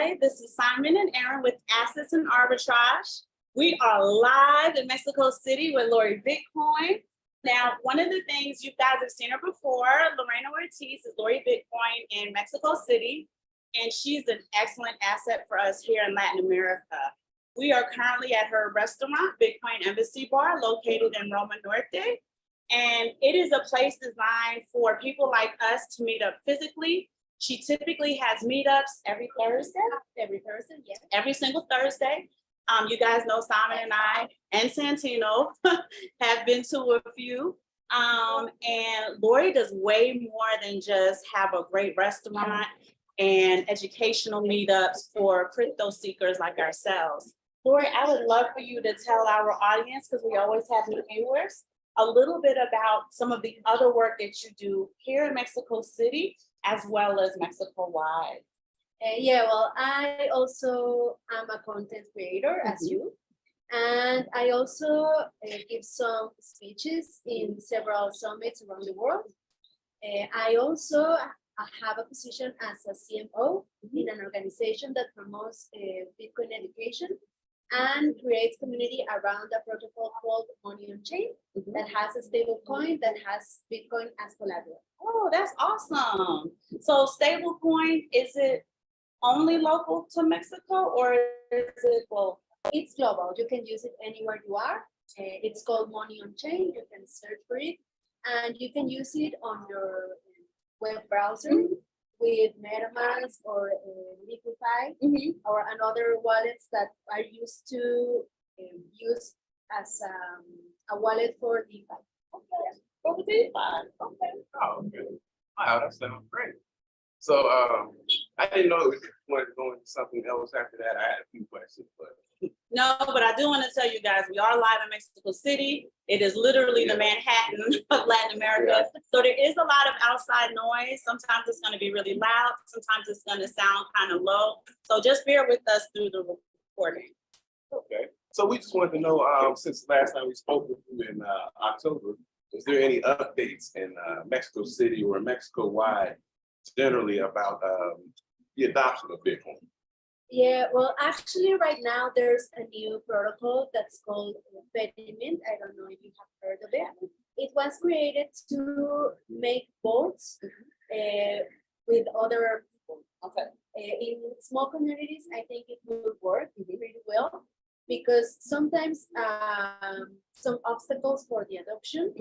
Hi, this is Simon and Aaron with Assets and Arbitrage. We are live in Mexico City with Lori Bitcoin. Now, one of the things you guys have seen her before, Lorena Ortiz is Lori Bitcoin in Mexico City, and she's an excellent asset for us here in Latin America. We are currently at her restaurant, Bitcoin Embassy Bar, located in Roma Norte. And it is a place designed for people like us to meet up physically. She typically has meetups every Thursday. Yes. Every single Thursday. You guys know Simon and I and Santino have been to a few. And Lori does way more than just have a great restaurant and educational meetups for crypto seekers like ourselves. Lori, I would love for you to tell our audience, because we always have new viewers, a little bit about some of the other work that you do here in Mexico City, as well as Mexico-wide. Well, I also am a content creator as you, and I also give some speeches in several summits around the world. I also have a position as a CMO in an organization that promotes Bitcoin education and creates community around a protocol called Money on Chain that has a stable coin that has Bitcoin as collateral. Oh, that's awesome. So stablecoin, is it only local to Mexico, or is it global? It's global. You can use it anywhere you are. It's called Money on Chain. You can search for it, and you can use it on your web browser with MetaMask or Liquify or another wallets that are used to use as a wallet for DeFi. Okay. For the DeFi. Okay. Oh, okay. Wow, that sounds great. So I didn't know we wanted to go into something else after that. I had a few questions, but no, but I do want to tell you guys, we are live in Mexico City. It is literally the Manhattan of Latin America. So there is a lot of outside noise. Sometimes it's going to be really loud. Sometimes it's going to sound kind of low. So just bear with us through the recording. Okay. So we just wanted to know, since the last time we spoke with you in October, is there any updates in Mexico City or Mexico-wide generally about the adoption of Bitcoin? Yeah, well, actually, right now there's a new protocol that's called Pediment. I don't know if you have heard of it. It was created to make votes with other people. Okay. In small communities, I think it will work pretty well, because sometimes some obstacles for the adoption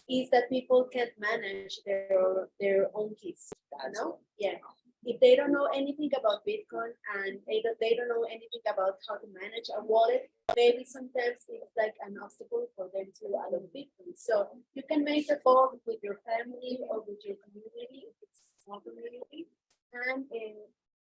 is that people can't manage their own keys. You know? Yeah. If they don't know anything about Bitcoin and they don't know anything about how to manage a wallet, maybe sometimes it's like an obstacle for them to adopt Bitcoin. So you can make a vote with your family or with your community, if it's a small community, and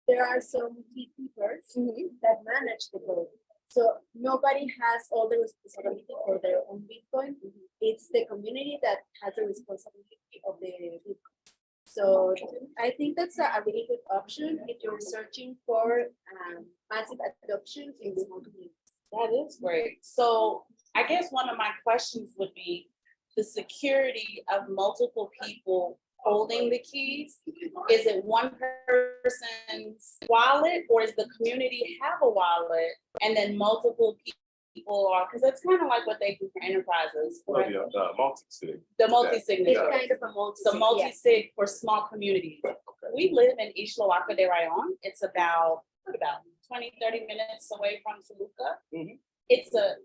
there are some gatekeepers that manage the vote. So nobody has all the responsibility for their own Bitcoin. It's the community that has the responsibility of the Bitcoin. So I think that's a really good option if you're searching for massive adoption in small communities. That is great. So I guess one of my questions would be the security of multiple people holding the keys. Is it one person's wallet, or is the community have a wallet and then multiple people are, because it's kind of like what they do for enterprises. Well, the multi-sig. The multi-sig. It's kind of a multi-sig. The multi-sig for small communities. We live in Ixtlahuaca de Rayon. It's about 20, 30 minutes away from Toluca. It's a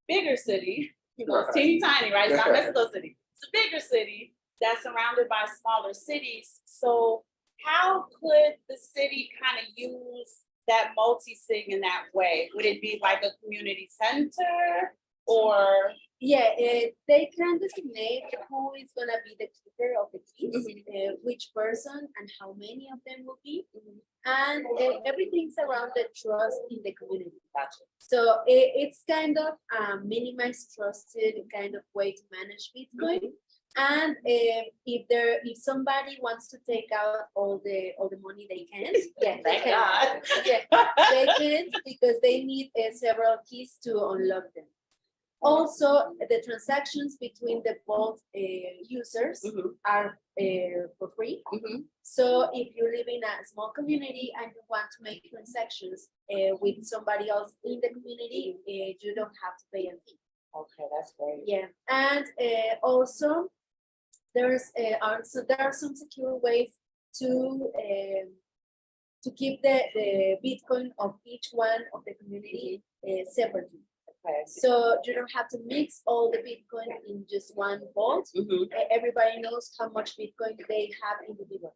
bigger city, it's teeny tiny, right? It's not Mexico City. It's a bigger city that's surrounded by smaller cities. So how could the city kind of use that multi-sig in that way? Would it be like a community center, or? Yeah, they can designate who is going to be the keeper of the keys, which person and how many of them will be. And everything's around the trust in the community. Gotcha. So it's kind of a minimized trusted kind of way to manage Bitcoin. And if somebody wants to take out all the money, they can. Yeah, they can. Yeah, they can, because they need several keys to unlock them. Also, the transactions between the both users are for free. So if you live in a small community and you want to make transactions with somebody else in the community, you don't have to pay a fee. Okay, that's great. Yeah, and also there are some secure ways to keep the Bitcoin of each one of the community separately. Okay. So you don't have to mix all the Bitcoin in just one vault. Everybody knows how much Bitcoin they have individually.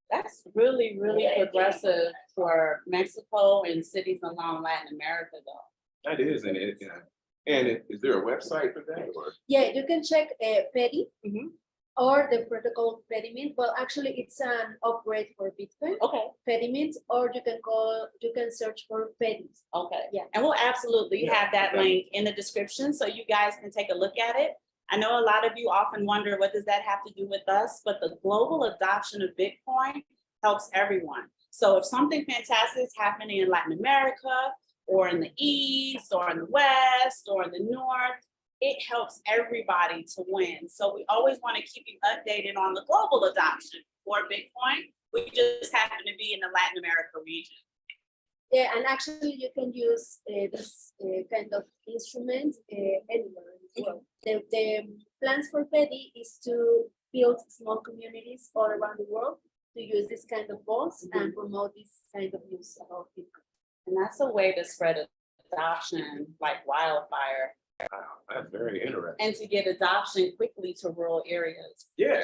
That's really, really progressive for Mexico and cities along Latin America, though. That is, and is there a website for that or? Yeah, you can check Petty or the protocol Pediment. Well, actually, it's an upgrade for Bitcoin. Okay. Pediment, or you can search for Petty. Okay. Yeah. And we'll absolutely have that link in the description so you guys can take a look at it. I know a lot of you often wonder, what does that have to do with us? But the global adoption of Bitcoin helps everyone. So if something fantastic is happening in Latin America, or in the East, or in the West, or in the North, it helps everybody to win. So we always want to keep you updated on the global adoption for Bitcoin. We just happen to be in the Latin America region. Yeah, and actually you can use this kind of instrument anywhere in the world. The plans for Petty is to build small communities all around the world to use this kind of vaults and promote this kind of use of Bitcoin. And that's a way to spread adoption like wildfire. Wow, that's very interesting. And to get adoption quickly to rural areas. Yeah,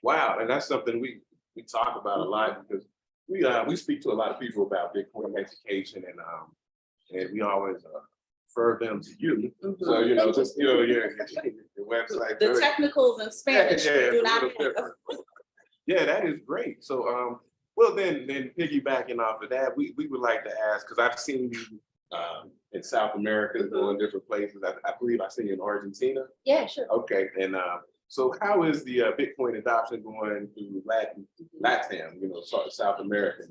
wow, and that's something we talk about a lot because we speak to a lot of people about Bitcoin education and we always refer them to you. So just your website. The technicals in Spanish do not have. Yeah, that is great. So well then piggybacking off of that, we would like to ask, because I've seen you in South America, going different places. I believe I see you in Argentina. Yeah, sure. Okay, and so how is the Bitcoin adoption going through LATAM? South America.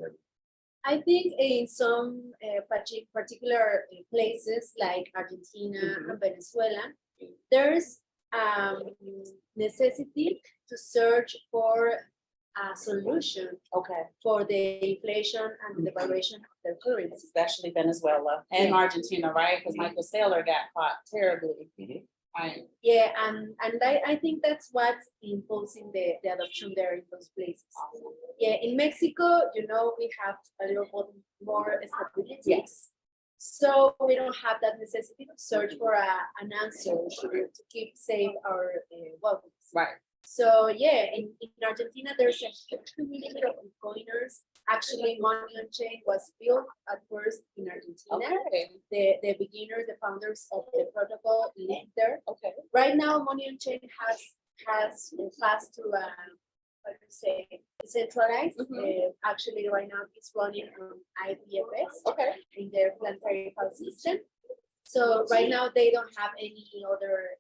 I think in some particular places like Argentina and Venezuela, there's necessity to search for a solution for the inflation and the devaluation of their currency. Especially Venezuela and Argentina, right? Because Michael Saylor got caught terribly. Right. Yeah, and I think that's what's impulsing the adoption there in those places. Yeah, in Mexico, we have a little bit more stability. Yes. So we don't have that necessity to search for an answer to keep safe our wealth. Right. So yeah, in Argentina, there's a huge community of Bitcoiners. Actually, Money on Chain was built at first in Argentina. The beginners, the founders of the protocol lived there. Right now, Money on Chain has passed to decentralized. Actually, right now it's running on IPFS in their planetary file system. So right now they don't have any other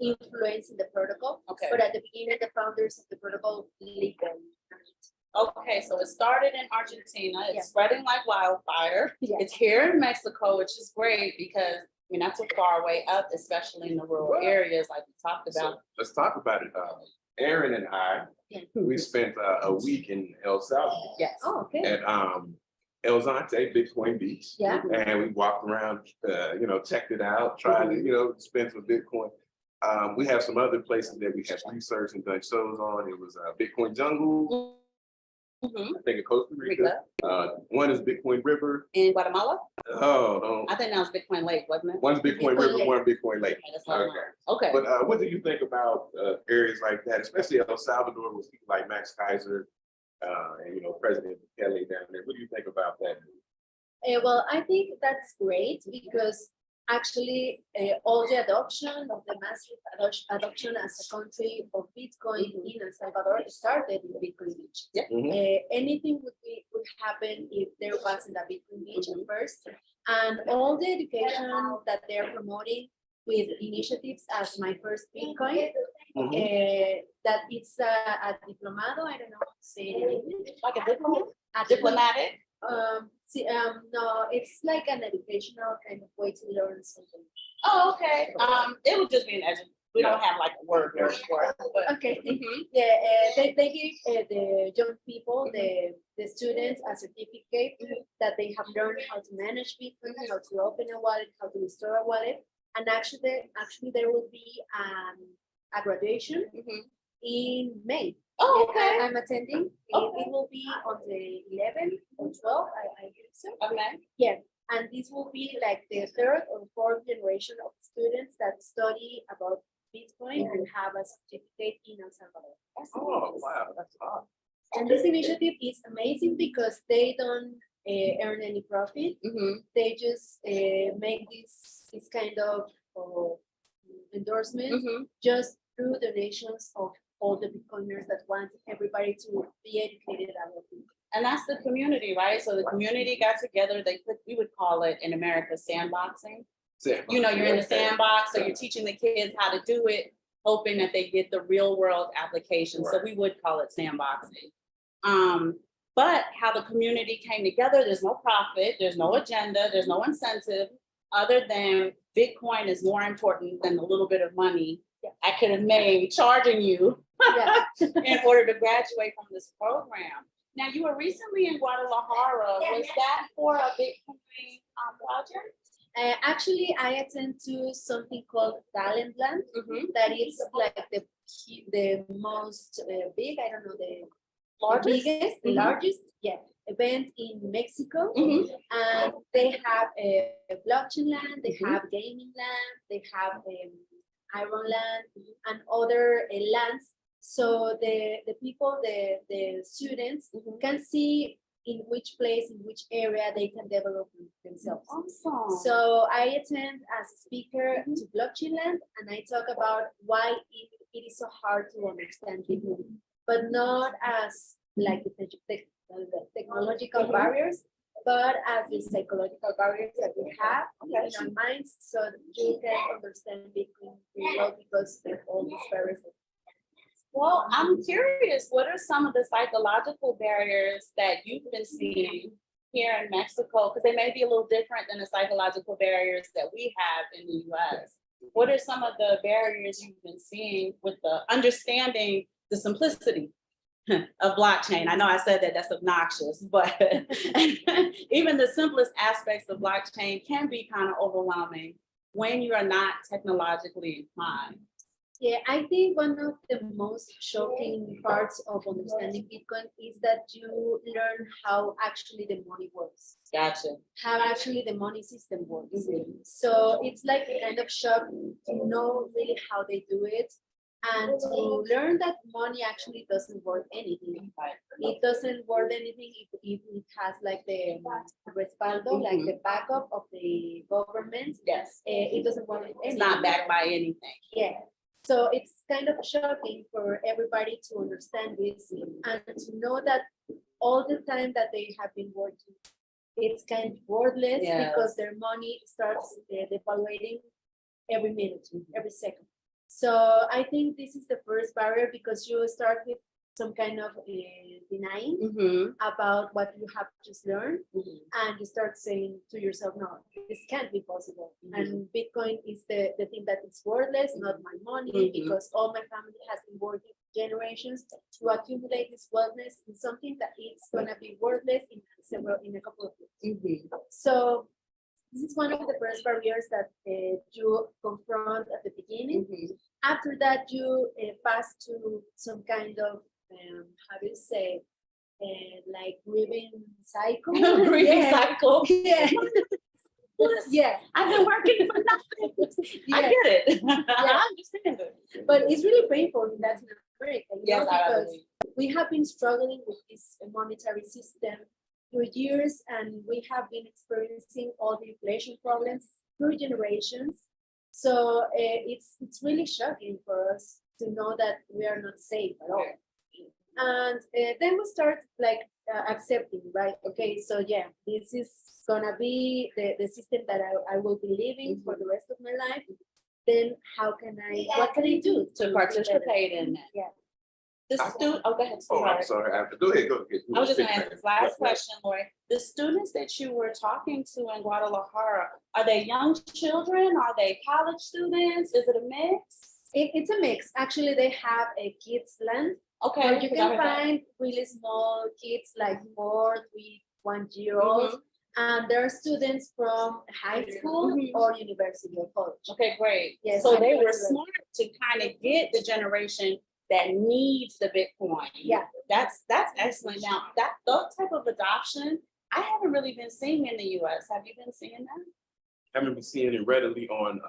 influence in the protocol. But at the beginning, the founders of the protocol lived there. Okay, so it started in Argentina. It's spreading like wildfire. It's here in Mexico, which is great because you're not too far away up, especially in the rural areas like we talked about. So let's talk about it. Aaron and I, we spent a week in El Salvador. Yes. Oh, okay. At El Zante, Bitcoin Beach. Yeah. And we walked around, checked it out, tried to, spend some Bitcoin. We have some other places that we have researched and done shows on. It was Bitcoin Jungle. I think in Costa Rica. One is Bitcoin River. In Guatemala? Oh, no. I think that was Bitcoin Lake, wasn't it? One's Bitcoin River, one Bitcoin Lake. Okay. But what do you think about areas like that, especially El Salvador with people like Max Kaiser and President Kelly down there? What do you think about that? Well, I think that's great because actually all the adoption of the massive adoption as a country of Bitcoin in El Salvador started in Bitcoin Beach. Anything would happen if there wasn't a Bitcoin Beach at first, and all the education that they're promoting with initiatives as My First Bitcoin, that it's a diplomado, I don't know how to say it in English. Like a diplomatic? See, no, it's like an educational kind of way to learn something. Oh, okay. It would just be an we don't have like a word for it, but. Okay. Mhm. Yeah, they give the young people, the students, a certificate that they have learned how to manage Bitcoin, how to open a wallet, how to restore a wallet, and actually there will be a graduation Mhm. in May. Oh, Yeah, okay. I'm attending. Okay. It will be on the 11th or 12th, I think so. Okay. Yeah, and this will be like the third or fourth generation of students that study about Bitcoin and have a certificate in El Salvador. Oh, wow, that's awesome. And this initiative is amazing because they don't earn any profit. Mhm. They just make this kind of endorsement Mhm. just through donations of all the Bitcoiners that want everybody to be educated about it. And that's the community, right? So the community got together, we would call it in America sandboxing. You know, you're in the sandbox, so you're teaching the kids how to do it, hoping that they get the real world application. So we would call it sandboxing. But how the community came together, there's no profit, there's no agenda, there's no incentive, other than Bitcoin is more important than the little bit of money I could have made charging you Yeah. in order to graduate from this program. Now, you were recently in Guadalajara. Was that for a Bitcoin project? Actually, I attend to something called Talent Land. That is like the most big, I don't know, the biggest, the largest, event in Mexico. And they have a blockchain land, they have gaming land, they have iron land and other lands. So the people, the students can see in which place, in which area they can develop themselves. Awesome. So I attend as a speaker to blockchain land, and I talk about why it is so hard to understand Bitcoin, but not as like the technological barriers, but as the psychological barriers that we have in our minds, so that you can understand Bitcoin pretty well because of all these barriers. Well, I'm curious, what are some of the psychological barriers that you've been seeing here in Mexico? Because they may be a little different than the psychological barriers that we have in the US. What are some of the barriers you've been seeing with the understanding the simplicity of blockchain? I know I said that, that's obnoxious, but even the simplest aspects of blockchain can be kind of overwhelming when you are not technologically inclined. Yeah, I think one of the most shocking parts of understanding Bitcoin is that you learn how actually the money works. Gotcha. How actually the money system works. So it's like a kind of shock to know really how they do it and to learn that money actually doesn't worth anything. It doesn't worth anything if it has like the respaldo, like the backup of the government. Yes. It doesn't worth anything. It's not backed by anything. Yeah. So it's kind of shocking for everybody to understand this and to know that all the time that they have been working, it's kind of worthless because their money starts devaluating every minute, every second. So I think this is the first barrier because you start with some kind of denying about what you have just learned, and you start saying to yourself, no, this can't be possible. And Bitcoin is the thing that is worthless, not my money, because all my family has been working generations to accumulate this wealthness in something that it's gonna be worthless in a couple of years. So this is one of the first barriers that you confront at the beginning. After that, you pass to some kind of how do you say, like grieving cycle. Grieving cycle. Yeah. Yeah. I've been working for nothing. I get it. I understand it. But it's really painful in Latin America. Yes, because we have been struggling with this monetary system for years, and we have been experiencing all the inflation problems through generations. So it's really shocking for us to know that we are not safe at all. And then we start like accepting, right? Okay, so yeah, this is gonna be the system that I will be living for the rest of my life. Then what can I do to participate in that? Yeah. The student, oh, go ahead. Oh, I'm sweetheart. sorry. Go ahead. I was just gonna ask this last question, Lori. The students that you were talking to in Guadalajara, are they young children? Are they college students? Is it a mix? It's a mix. Actually, they have a kids land Okay. where you because I can heard that. find really small kids like 4, 3, 1 year olds. And there are students from high school Mhm. or university or college. Okay, great. Yes, So I they think were it's smart to kind of get the generation that needs the Bitcoin. Yeah. That's excellent. Now, that type of adoption, I haven't really been seeing in the US. Have you been seeing that? I haven't been seeing it readily on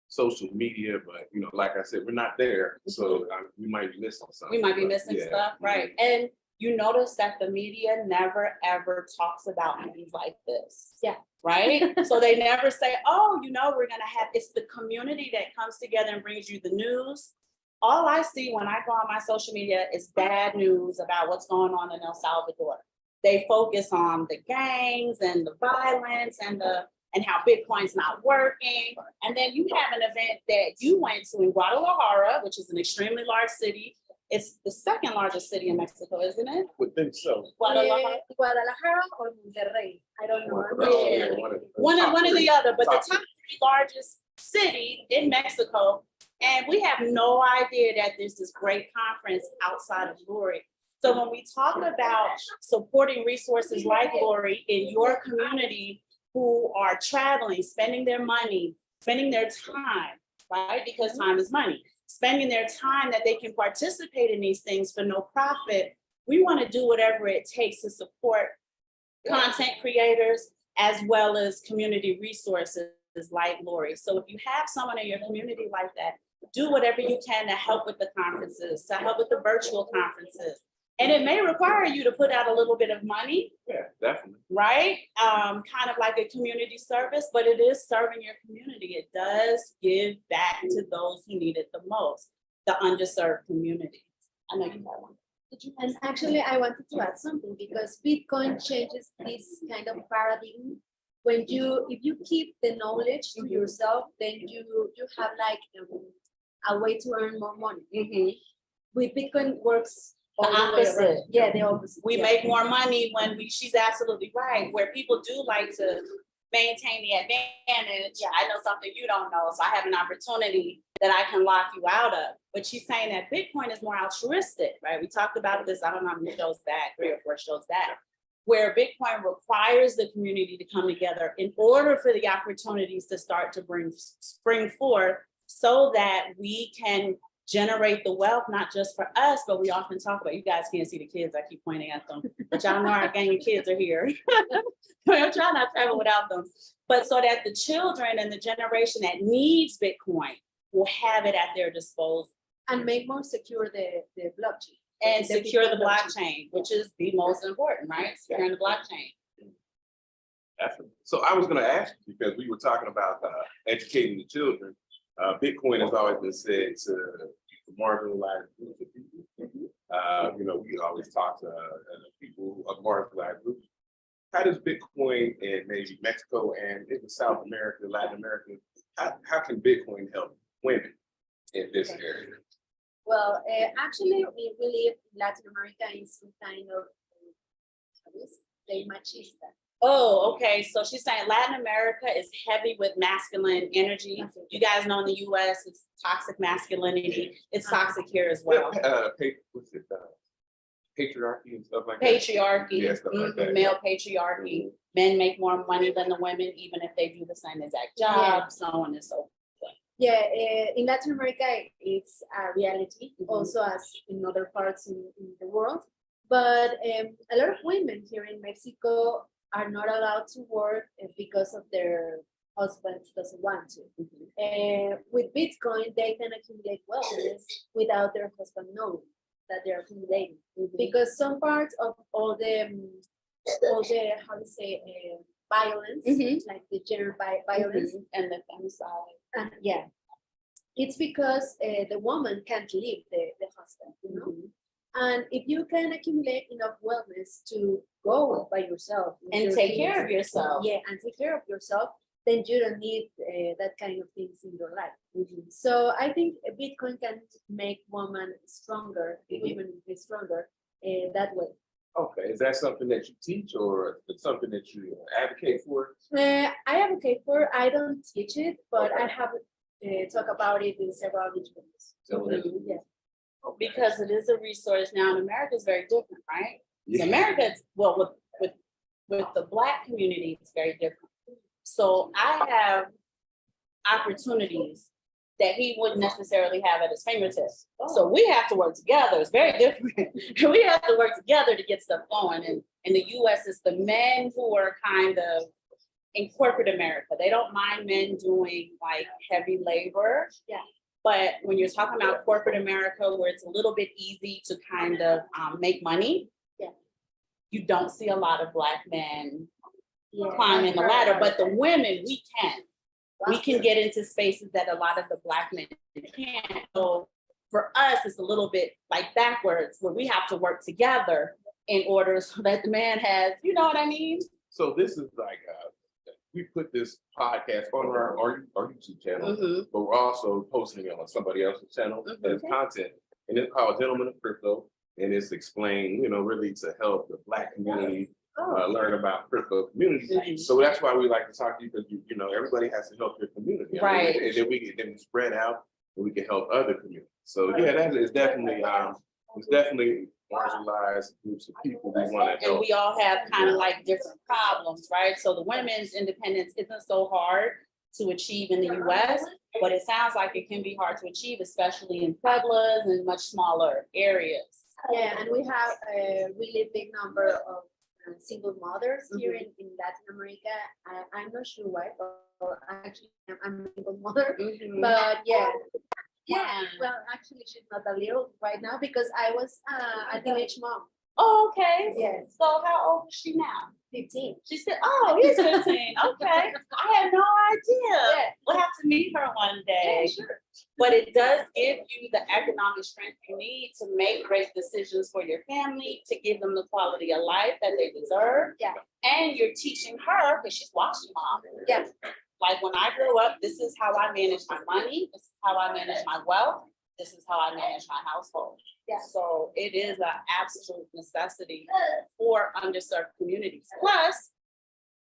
social media, but you know, like I said, we're not there, so we might be missing something. We might be but missing yeah. stuff, right? And you notice that the media never ever talks about things like this. Yeah. Right? So they never say, oh, you know, we're gonna have, it's the community that comes together and brings you the news. All I see when I go on my social media is bad news about what's going on in El Salvador. They focus on the gangs and the violence and how Bitcoin's not working. And then you have an event that you went to in Guadalajara, which is an extremely large city. It's the second largest city in Mexico, isn't it? Would think so. Guadalajara. Guadalajara or Monterrey. I don't know. Yeah. One or the other, but the top top three largest city in Mexico. And we have no idea that there's this great conference outside of Lori. So when we talk about supporting resources like Lori in your community who are traveling, spending their money, spending their time, right? Because time is money, spending their time that they can participate in these things for no profit. We want to do whatever it takes to support content creators as well as community resources like Lori. So if you have someone in your community like that, do whatever you can to help with the conferences, to help with the virtual conferences. And it may require you to put out a little bit of money. Yeah, definitely. Right? Kind of like a community service, but it is serving your community. It does give back to those who need it the most, the underserved communities. I know you have one. And actually, I wanted to add something because Bitcoin changes this kind of paradigm. When if you keep the knowledge to yourself, then you have like a way to earn more money. With Bitcoin works The all the way opposite. around. Yeah, the opposite. We yeah. make more money when she's absolutely right, where people do like to maintain the advantage. Yeah, I know something you don't know, so I have an opportunity that I can lock you out of. But she's saying that Bitcoin is more altruistic, right? We talked about this, I don't know how many shows back, 3 or 4 shows back, where Bitcoin requires the community to come together in order for the opportunities to start to spring forth so that we can generate the wealth, not just for us, but we often talk about, you guys can't see the kids, I keep pointing at them, but y'all know our gang of kids are here. I'm trying not to travel without them. But so that the children and the generation that needs Bitcoin will have it at their disposal. And make more secure the blockchain. And The secure the Bitcoin blockchain, which is the most important, right? Securing the blockchain. Definitely. So I was going to ask you, because we were talking about educating the children. Bitcoin has always been said to marginalized groups of people. You know, we always talk to people of marginalized groups. How does Bitcoin in maybe Mexico and even South America, Latin America, how can Bitcoin help women in this area? Well, actually, we live in Latin America in some kind of say machista. Oh, okay. So she's saying Latin America is heavy with masculine energy. You guys know in the US, it's toxic masculinity. It's toxic here as well. What's it? Patriarchy and stuff like that. Patriarchy, Yeah, stuff like that. male patriarchy. Men make more money than the women, even if they do the same exact job, so on and so forth. Yeah, in Latin America, it's a reality, also as in other parts in the world. But a lot of women here in Mexico are not allowed to work because of their husbands doesn't want to. With Bitcoin, they can accumulate wealth without their husband knowing that they're accumulating. Because some parts of all the how to say violence, like the gender violence And the femicide. and yeah, it's because the woman can't leave the husband, you know. And if you can accumulate enough wellness to go by yourself And take care of yourself. yeah, and take care of yourself, then you don't need that kind of things in your life. So I think Bitcoin can make women stronger, women be stronger that way. Okay, is that something that you teach or it's something that you advocate for? I advocate for. I don't teach it, but I have talked about it in several interviews. Yeah. Because it is a resource now, and America is very different, right? Yeah. So America, well, with the Black community, it's very different. So I have opportunities that he wouldn't necessarily have at his fingertips. So we have to work together. It's very different. We have to work together to get stuff going. And in the US, it's the men who are kind of in corporate America. They don't mind men doing like heavy labor. Yeah. But when you're talking about corporate America, where it's a little bit easy to kind of make money, yeah, you don't see a lot of Black men yeah, climbing the ladder. But the women, we can. We can get into spaces that a lot of the Black men can't. So for us, it's a little bit like backwards, where we have to work together in order so that the man has, you know what I mean? So this is like, we put this podcast on our YouTube channel, but we're also posting it on somebody else's channel as content. And it's called Gentlemen of Crypto. And it's explained, you know, really to help the Black community learn about crypto community. So that's why we like to talk to you, because you know, everybody has to help their community. Right. And then we spread out and we can help other communities. So yeah, that is definitely marginalized groups of people we want to help. And we all have kind of like different problems, right? So the women's independence isn't so hard to achieve in the US, but it sounds like it can be hard to achieve, especially in pueblos and much smaller areas. Yeah, and we have a really big number of single mothers here in Latin America. I'm not sure why, but actually I'm a single mother. But yeah, well, actually she's not a little right now because I was a teenage mom. Oh, okay. Yes. So how old is she now? 15. She said, oh, he's 15. Okay. I had no idea. We'll have to meet her one day. Yeah, sure. But it does give you the economic strength you need to make great decisions for your family, to give them the quality of life that they deserve. Yeah. And you're teaching her, because she's watching mom. Yeah. Like when I grew up, this is how I manage my money. This is how I manage my wealth. This is how I manage my household. Yeah. So it is an absolute necessity for underserved communities. Plus,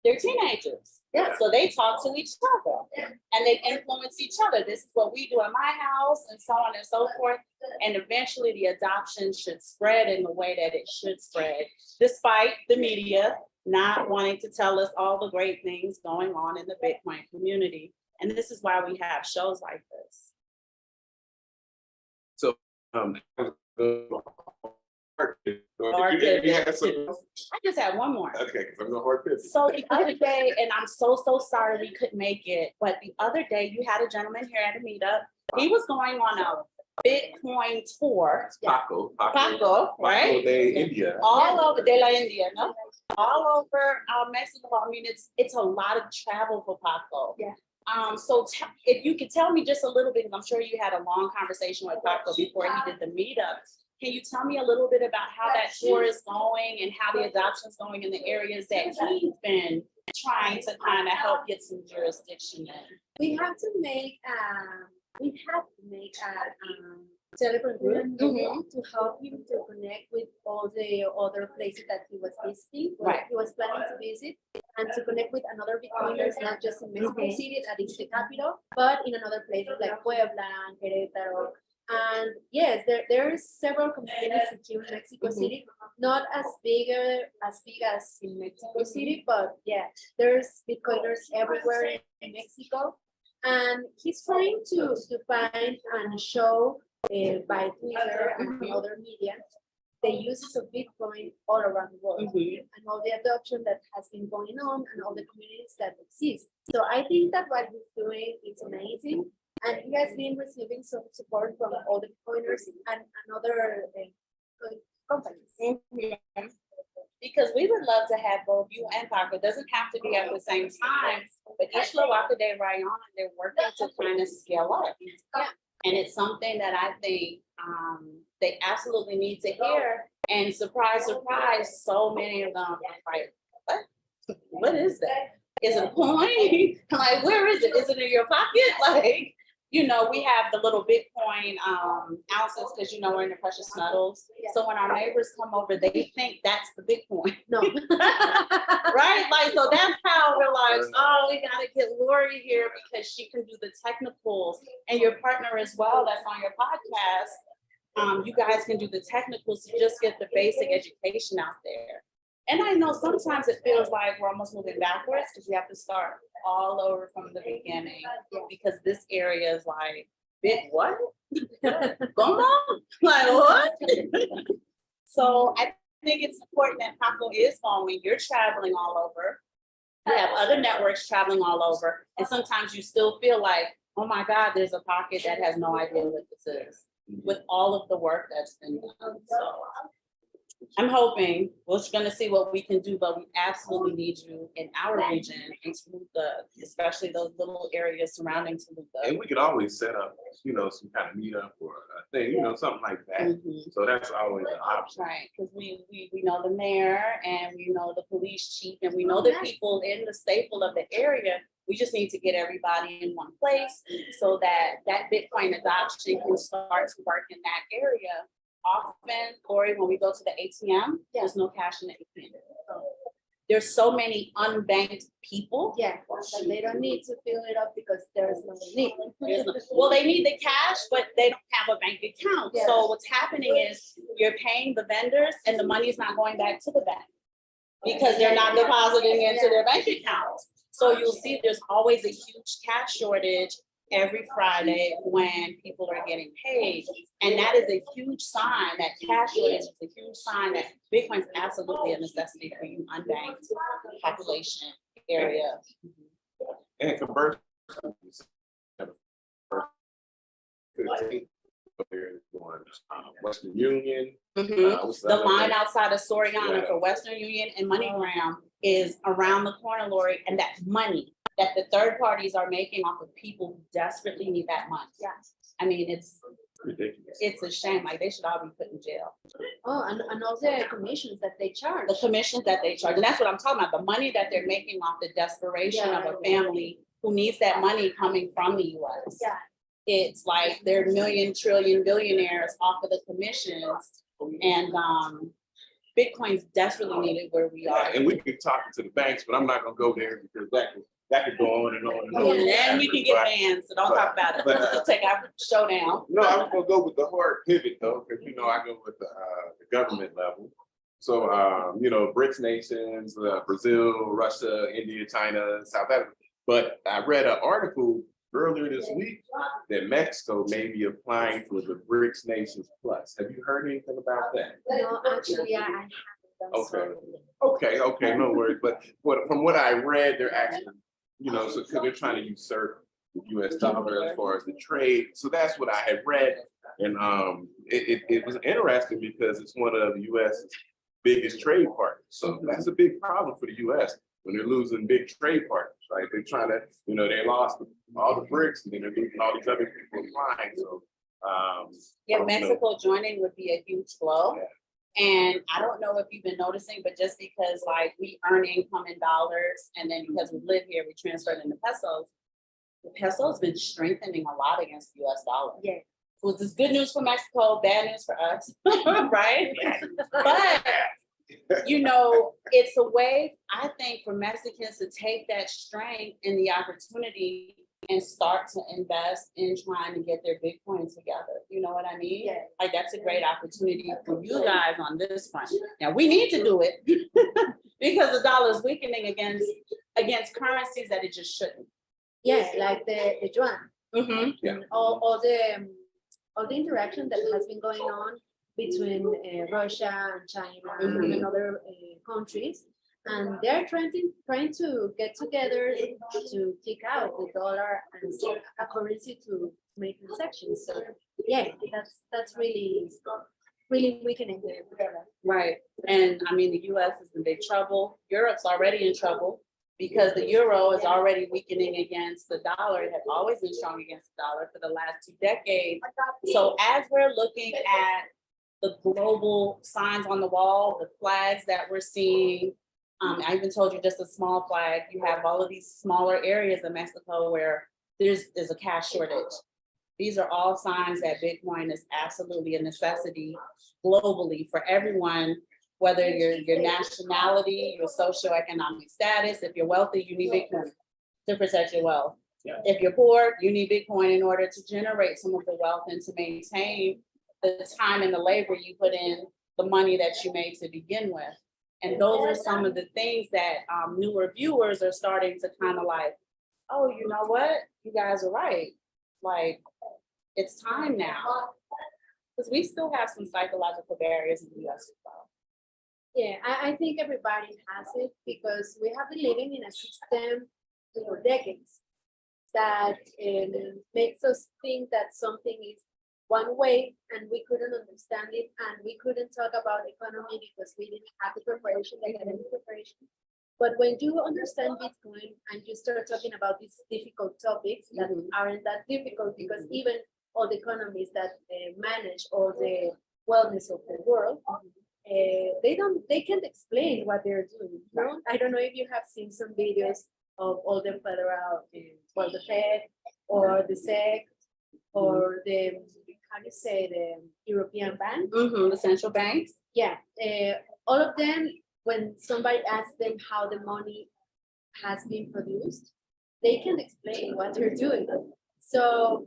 they're teenagers. Yeah. So they talk to each other and they influence each other. This is what we do in my house and so on and so forth. And eventually the adoption should spread in the way that it should spread, despite the media not wanting to tell us all the great things going on in the Bitcoin community. And this is why we have shows like this. So, I just had one more. Okay, because I'm no hard pivot. So the other day, and I'm so sorry we couldn't make it, but the other day you had a gentleman here at a meetup. He was going on a Bitcoin tour. Paco, right? de India. All over de la India, no? All over Mexico. I mean, it's a lot of travel for Paco. Yeah. So if you could tell me just a little bit, because I'm sure you had a long conversation with Paco before he did the meetup. Can you tell me a little bit about how that tour is going and how the adoption is going in the areas that he's been trying to kind of help get some jurisdiction in? We have to make a Telegram group to help him to connect with all the other places that he was visiting, Right. he was planning to visit, and to connect with another Bitcoiners, not just in Mexico City, that is the capital, but in another places like Puebla and Querétaro. And yes, there are several communities here in Mexico City, not as big as in Mexico City, but yeah, there's Bitcoiners everywhere in Mexico. And he's trying to find and show by Twitter and other media the uses of Bitcoin all around the world and all the adoption that has been going on and all the communities that exist. So I think that what he's doing is amazing. And he has been receiving some support from all the Bitcoiners and other companies. Because we would love to have both you and Paco. It doesn't have to be at the same time, but Isla Waka de Rayon, they're working to kind of scale up. Yeah. And it's something that I think they absolutely need to hear. And surprise, surprise, so many of them are like, what is that? Is it a coin? Like, where is it? Is it in your pocket? Like, you know, we have the little Bitcoin ounces because you know we're in the precious metals. So when our neighbors come over, they think that's the Bitcoin. No. Right? Like, so that's how we're like, oh, we gotta get Lori here because she can do the technicals, and your partner as well that's on your podcast. You guys can do the technicals to just get the basic education out there. And I know sometimes it feels like we're almost moving backwards because we have to start all over from the beginning because this area is like, bit what? Going on? Like what? So I think it's important that Paco is going. You're traveling all over. We have other networks traveling all over. And sometimes you still feel like, oh my God, there's a pocket that has no idea what this is with all of the work that's been done. So I'm hoping we're gonna see what we can do, but we absolutely need you in our region in Toluca, especially those little areas surrounding Toluca. And we could always set up, you know, some kind of meetup or a thing, you know, something like that. Mhm. So that's always an option. Right, because we know the mayor and we know the police chief and we know the people in the staple of the area. We just need to get everybody in one place so that that Bitcoin adoption can start to work in that area. Often, Lori, when we go to the ATM, there's no cash in the ATM. There's so many unbanked people. Yeah, and they don't need to fill it up because there's no need. Well, they need the cash, but they don't have a bank account. Yeah. So what's happening is you're paying the vendors and the money's not going back to the bank because they're not depositing into their bank accounts. So you'll see there's always a huge cash shortage every Friday when people are getting paid. And that is a huge sign, that cash shortage is a huge sign that Bitcoin is absolutely a necessity for you unbanked population area. And conversely, Western Union. what's The other line thing? outside of Soriana Yeah. for Western Union and MoneyGram is around the corner, Lori, and that money that the third parties are making off of people who desperately need that money. Yes. I mean, it's Ridiculous. a shame, like they should all be put in jail. Oh, and all the commissions that they charge. The commissions that they charge, and that's what I'm talking about, the money that they're making off the desperation of a family who needs that money coming from the US. Yeah. It's like they're million, trillion, billionaires off of the commissions, and Bitcoin's desperately needed where we are. And we could talk to the banks, but I'm not gonna go there because that could go on and on and on. And then we can get banned, so don't talk about it. We'll take our show down. No, I was gonna go with the hard pivot though, because you know I go with the government level. So you know, BRICS nations, Brazil, Russia, India, China, South Africa. But I read an article earlier this week that Mexico may be applying for the BRICS Nations Plus. Have you heard anything about that? No, actually, I haven't done so. Okay, no worries. But from what I read, they're actually, you know, so because they're trying to usurp the US dollar as far as the trade. So that's what I had read. And it was interesting because it's one of the US's biggest trade partners. So that's a big problem for the US when they're losing big trade partners, right? They're trying to, you know, they lost all the BRICS and then they're losing all these other people applying. So Yeah, you know, Mexico joining would be a huge blow. Yeah. And I don't know if you've been noticing, but just because like we earn income in dollars and then because we live here, we transfer it into pesos. The peso has been strengthening a lot against the US dollar. Yeah. So this is good news for Mexico, bad news for us, right? But you know, it's a way, I think, for Mexicans to take that strength and the opportunity and start to invest in trying to get their Bitcoin together. You know what I mean? Yeah. Like that's a great opportunity for you guys on this front. Now we need to do it because the dollar is weakening against currencies that it just shouldn't. Yeah, like the yuan. Mm-hmm. Yeah. And all the interaction that has been going on between Russia and China and other countries, and they're trying to get together to kick out the dollar and a currency to make transactions. So yeah, that's really weakening the dollar. Right. And I mean, the US is in big trouble. Europe's already in trouble because the euro is already weakening against the dollar. It has always been strong against the dollar for the last 2 decades. So as we're looking at the global signs on the wall, the flags that we're seeing, I even told you just a small flag. You have all of these smaller areas of Mexico where there's a cash shortage. These are all signs that Bitcoin is absolutely a necessity globally for everyone, whether your nationality, your socioeconomic status. If you're wealthy, you need Bitcoin to protect your wealth. Yeah. If you're poor, you need Bitcoin in order to generate some of the wealth and to maintain the time and the labor you put in, the money that you made to begin with. And those are some of the things that newer viewers are starting to kind of like, oh, you know what? You guys are right. Like, it's time now. Because we still have some psychological barriers in the US as well. Yeah, I think everybody has it because we have been living in a system for decades that makes us think that something is one way and we couldn't understand it and we couldn't talk about economy because we didn't have the preparation, the academic preparation. But when you understand Bitcoin and you start talking about these difficult topics that aren't that difficult because even all the economies that manage all the wellness of the world, they can't explain what they're doing. You know? I don't know if you have seen some videos of all the federal, well, the Fed or the SEC or the, how do you say, the European Bank? The central banks. Yeah, all of them, when somebody asks them how the money has been produced, they can explain what they're doing. So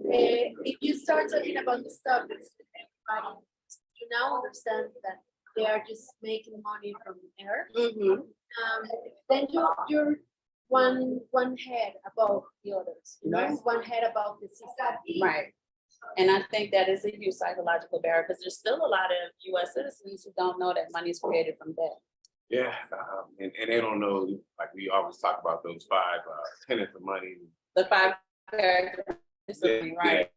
if you start talking about the stuff, you now understand that they are just making money from air. Then you're one head above the others, you know, Right. one head above the system. Right. And I think that is a huge psychological barrier because there's still a lot of US citizens who don't know that money is created from debt. Yeah, and they don't know, like we always talk about those five tenets of money. The 5 characteristics, right?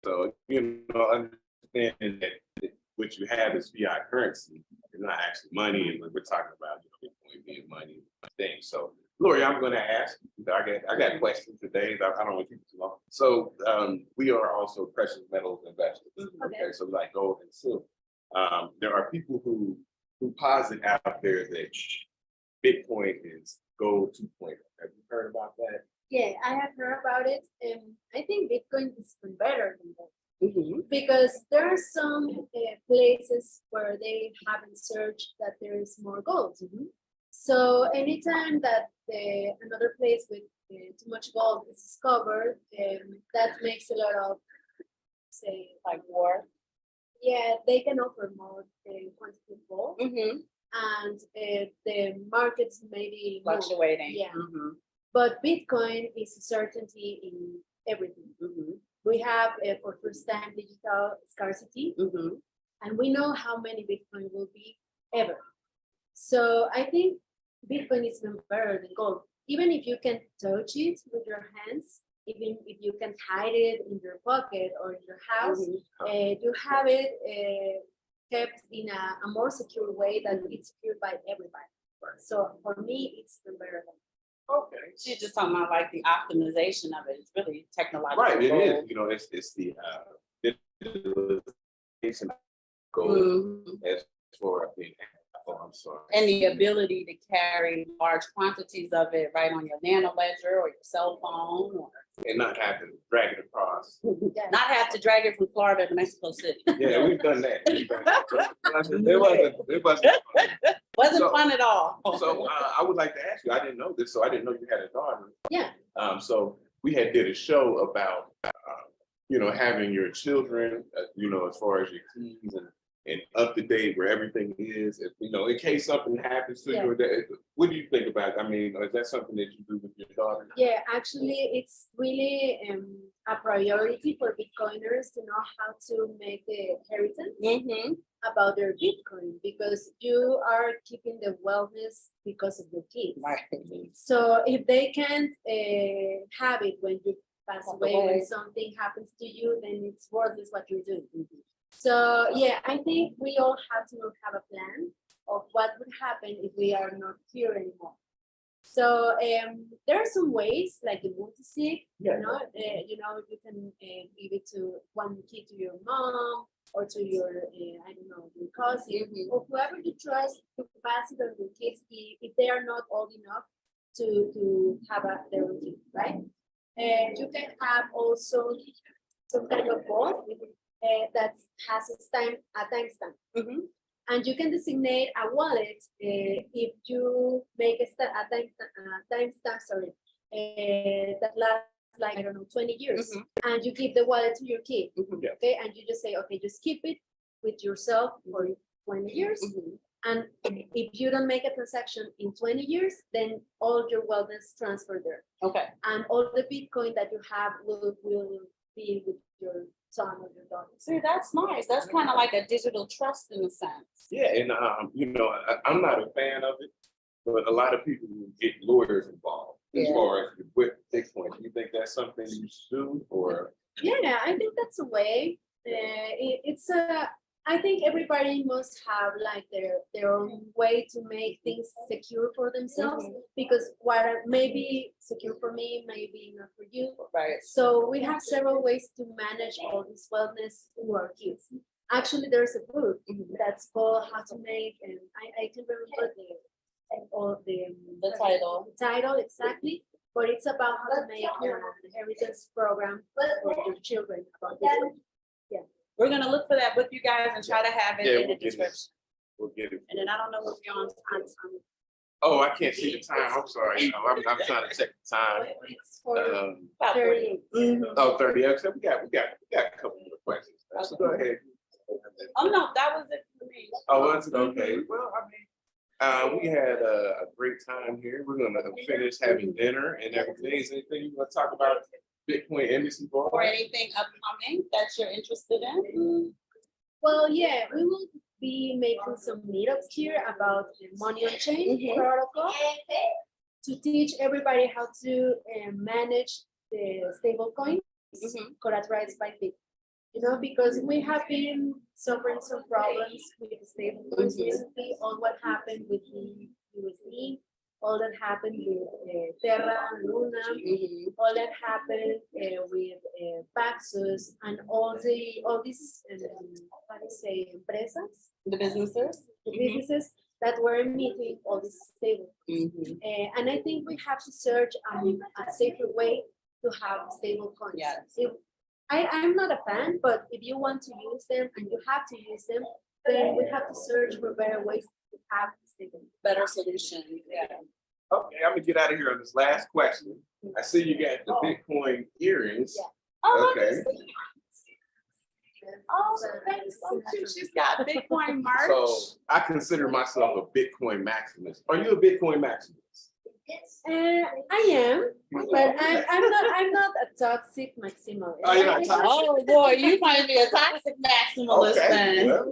So, you know, understanding that what you have is fiat currency, it's not actually money, and we're talking about, you know, Bitcoin being money thing. So, Lori, I'm going to ask. I got questions today. I don't want to keep it too long. So, we are also precious metals investors. Okay, so like gold and silver. There are people who posit out there that Bitcoin is gold 2.0. Have you heard about that? Yeah, I have heard about it. I think Bitcoin is even better than that. Because there are some places where they haven't searched that there is more gold. So anytime that another place with too much gold is discovered, that makes a lot of, say, Like war. yeah, they can offer more quantity of gold, and the markets may be more. Fluctuating. Yeah, but Bitcoin is a certainty in everything. We have, for first time, digital scarcity, and we know how many Bitcoin will be ever. So I think Bitcoin is even better than gold. Even if you can touch it with your hands, even if you can hide it in your pocket or in your house, you have it kept in a more secure way that it's secured by everybody. So for me, it's even better than. Okay. She's just talking about like the optimization of it. It's really technological. Right, it gold. is. You know, it's the digitalization goal as for the. Oh, I'm sorry. And the ability to carry large quantities of it right on your nano ledger or your cell phone, or And not have to drag it across. not have to drag it from Florida to Mexico City. Yeah, we've done that. It Wasn't So- fun at all. So I would like to ask you, I didn't know this, so I didn't know you had a daughter. Yeah. So we had did a show about, you know, having your children, you know, as far as your teens and up to date where everything is, if, you know, in case something happens to you. Or that, what do you think about it? I mean, is that something that you do with your daughter? Yeah, actually, it's really a priority for Bitcoiners to know how to make the inheritance about their Bitcoin because you are keeping the wellness because of your kids. Right. So if they can't have it when you pass away, when something happens to you, then it's worthless what you're doing. So yeah, I think we all have to have a plan of what would happen if we are not here anymore. So there are some ways like the multi-sig, you know, you can give it to one kid to your mom, or to your, I don't know, your cousin, or whoever you trust to pass it on your kids if they are not old enough to have their own kid, right? And you can have also some kind of board that has a timestamp. And you can designate a wallet if you make a timestamp, sorry, that lasts like, I don't know, 20 years. And you give the wallet to your kid, okay? And you just say, okay, just keep it with yourself for 20 years. And if you don't make a transaction in 20 years, then all your wealth is transferred there. Okay. And all the Bitcoin that you have will be with your son or your daughter. See, that's nice. That's kind of like a digital trust in a sense. Yeah, and you know, I'm not a fan of it, but a lot of people get lawyers involved as far as with Bitcoin. Do you think that's something you should do, or? Yeah, I think that's a way. I think everybody must have like their own way to make things secure for themselves, because what may be secure for me may be not for you. Right. So we have several ways to manage all this wellness to our kids. Actually, there's a book that's called How to Make, and I can remember the title exactly, but it's about how to make an inheritance program for your children about this. Yeah. We're gonna look for that book, you guys, and try to have it in the description. We'll get it. And then I don't know if you're on time. Oh, I can't see the time. I'm sorry. No, I'm trying to check the time. It's for About 30. Oh, 30. Okay, we got a couple more questions. So go ahead. Oh, no, that was it for me. Oh, was it? Okay. Well, I mean, we had a great time here. We're gonna finish having dinner and everything. Is anything you want to talk about Bitcoin Embassy Bar? Or anything upcoming that you're interested in? Well, yeah, we will be making some meetups here about the money on chain protocol to teach everybody how to manage the stable coins collateralized by Bitcoin. You know, because we have been suffering some problems with the stable coins recently, on what happened with the USD, all that happened with Terra, Luna, all that happened with Paxos, and all these how do you say, empresas, The businesses? the businesses that were emitting all these stable. And I think we have to search a safer way to have stable coins. Yes. I'm not a fan, but if you want to use them and you have to use them, then we have to search for better ways to have stable. Better solution, yeah. Okay, I'm gonna get out of here on this last question. I see you got the Bitcoin earrings. Oh, Okay. Oh, that is so cute. She's got Bitcoin merch. So I consider myself a Bitcoin maximalist. Are you a Bitcoin maximalist? I am, but I'm not a toxic maximalist. Oh, you're not toxic? Oh, boy, you might be a toxic maximalist then. Well,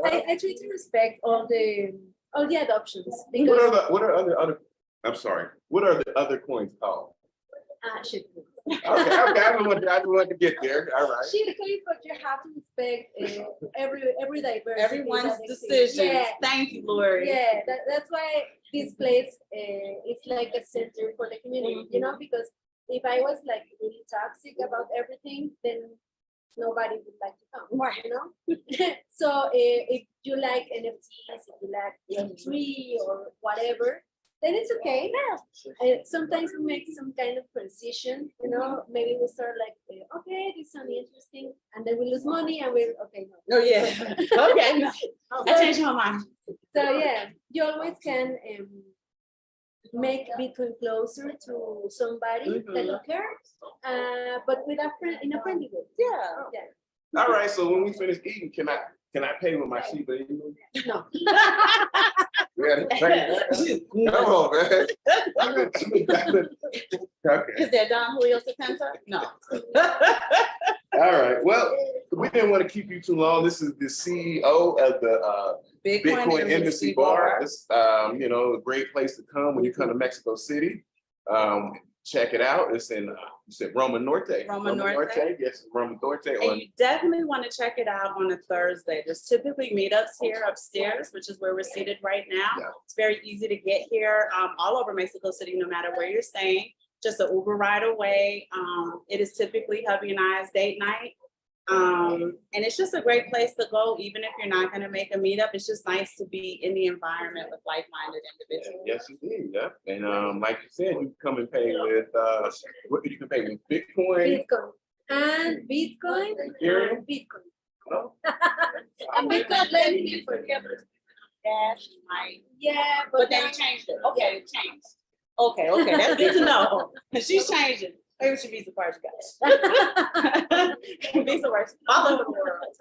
I try to respect all the adoptions what because are other I'm sorry. What are the other coins called? shit. Okay, I don't want to get there. All right. Shit, but you have to respect every diversity. Everyone's that exists. decisions. Yeah. Thank you, Lori. Yeah, that's why this place it's like a center for the community, you know, because if I was like really toxic about everything, then nobody would like to come, Right. you know? So if you like NFTs, if you like Web3 or whatever, then it's okay. Sometimes we make some kind of transition, you know, maybe we start like, okay, this sounds interesting, and then we lose money and we're, okay, no. Oh, yeah. Okay, no. I changed my mind. So yeah, you always can make Bitcoin closer to somebody that you care, but with in a friendly way. Yeah. All right. So when we finish eating, can I pay with my Shiba Inu? No. Yeah, come on, man. Okay. Is that Don Julio Sepenta? No. All right. Well, we didn't want to keep you too long. This is the CEO of the Bitcoin Embassy Bar. It's you know, a great place to come when you come to Mexico City. Check it out. It's in you said Roma Norte. Roma Norte. Yes, Roma Norte. And you definitely want to check it out on a Thursday. There's typically meetups here upstairs, which is where we're seated right now. Yeah. It's very easy to get here all over Mexico City, no matter where you're staying. Just an Uber ride away. It is typically hubby and I's date night. And it's just a great place to go, even if you're not gonna make a meetup. It's just nice to be in the environment with like-minded individuals. Yes, indeed, yeah. And like you said, you can come and pay with, what you can pay with Bitcoin. Bitcoin. And Bitcoin. Ethereum? And Bitcoin. Oh, And Bitcoin, let me forget. Dash, right? Yeah, But then you changed it. Okay, it changed. Okay, that's good to know. She's changing. Maybe she Visa first, guys. Visa first, all over the world.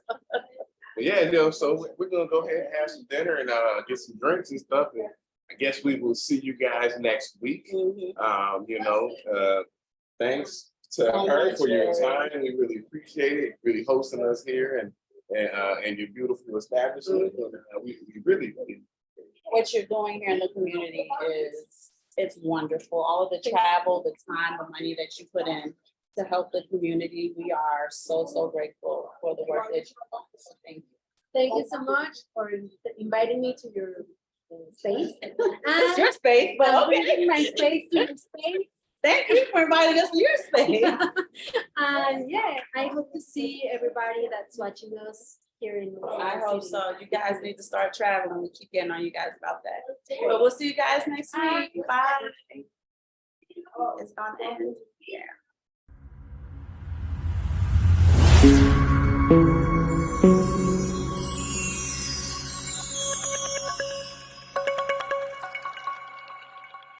But yeah, so we're gonna go ahead and have some dinner and get some drinks and stuff. And I guess we will see you guys next week. Thanks to her for your time. We really appreciate it. Really hosting us here and your beautiful establishment. We really What you're doing here in the community it's wonderful. All of the travel, the time, the money that you put in to help the community. We are so grateful for the work that you do. So thank you. Thank you so much for inviting me to your space. It's your space, but I'm okay. bringing my space to your space. Thank you for inviting us to your space. And yeah, I hope to see everybody that's watching us here in. I hope so. You guys need to start traveling. We keep getting on you guys about that. But we'll see you guys next week. Bye. It's gonna end. Yeah.